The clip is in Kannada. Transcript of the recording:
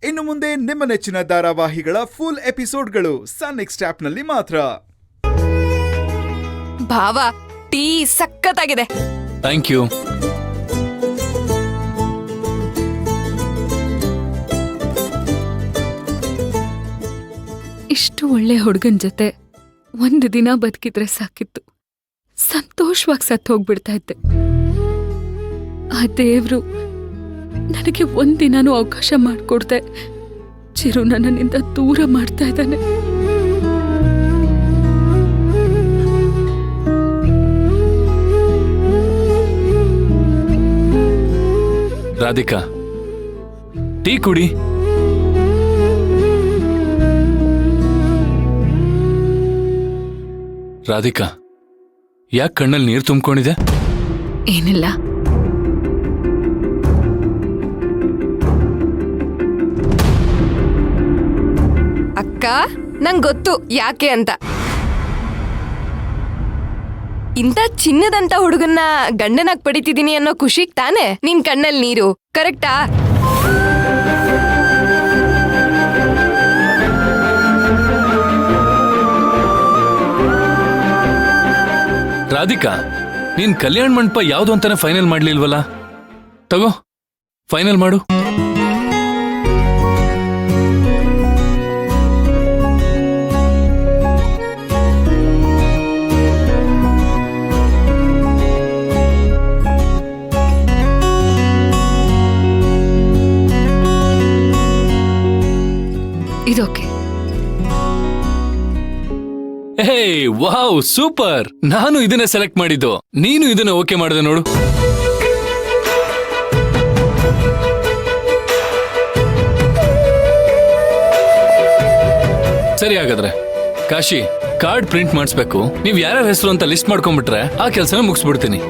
ಇನ್ನು ಮುಂದೆ ನಿಮ್ಮ ನೆಚ್ಚಿನ ಧಾರಾವಾಹಿಗಳ ಫುಲ್ ಎಪಿಸೋಡ್ಗಳು ಸನ್ ನೆಕ್ಸ್ಟ್ ಆಪ್ನಲ್ಲಿ ಮಾತ್ರ. ಭಾವ, ಟೀ ಸಖತ್ತಾಗಿದೆ. Thank you. ಇಷ್ಟು ಒಳ್ಳೆ ಹುಡುಗನ್ ಜೊತೆ ಒಂದು ದಿನ ಬದುಕಿದ್ರೆ ಸಾಕಿತ್ತು. ಸಂತೋಷವಾಗಿ ಸತ್ತು ಹೋಗ್ಬಿಡ್ತಾ ಇದ್ದೆ. ಆ ದೇವ್ರು ನನಗೆ ಒಂದಿನಾನು ಅವಕಾಶ ಮಾಡಿಕೊಡ್ದೆ ಚಿರು ನನ್ನಿಂದ ದೂರ ಮಾಡ್ತಾ ಇದ್ದಾನೆ. ರಾಧಿಕಾ, ಟೀ ಕುಡಿ. ರಾಧಿಕಾ, ಯಾಕೆ ಕಣ್ಣಲ್ಲಿ ನೀರು ತುಂಬಿಕೊಂಡಿದೆ? ಏನಿಲ್ಲ. ಅಕ್ಕ, ನಂಗ್ ಗೊತ್ತು ಯಾಕೆ ಅಂತ. ಇಂಥ ಚಿನ್ನದಂತ ಹುಡುಗನ್ನ ಗಂಡನಾಗ್ ಪಡಿತಿದೀನಿ ಅನ್ನೋ ಖುಷಿಗ್ ತಾನೆ ನಿನ್ ಕಣ್ಣಲ್ಲಿ ನೀರು, ಕರೆಕ್ಟಾ? ರಾಧಿಕಾ, ನೀನ್ ಕಲ್ಯಾಣ ಮಂಟಪ ಯಾವ್ದು ಅಂತಾನೆ ಫೈನಲ್ ಮಾಡ್ಲಿಲ್ವಲ್ಲ? ತಗೋ, ಫೈನಲ್ ಮಾಡು. ಇದೋಕೆ. ಹೇ ವಾವ್, ಸೂಪರ್. ನಾನು ಇದನ್ನೇ ಸೆಲೆಕ್ಟ್ ಮಾಡಿದ್ದು, ನೀನು ಇದನ್ನ ಓಕೆ ಮಾಡಿದೆ ನೋಡು. ಸರಿ, ಹಾಗಾದ್ರೆ ಕಾಶಿ, ಕಾರ್ಡ್ ಪ್ರಿಂಟ್ ಮಾಡಿಸ್ಬೇಕು. ನೀವ್ ಯಾರ್ಯಾರ ಹೆಸರು ಅಂತ ಲಿಸ್ಟ್ ಮಾಡ್ಕೊಂಡ್ಬಿಟ್ರೆ ಆ ಕೆಲಸನ ಮುಗಿಸ್ಬಿಡ್ತೀನಿ.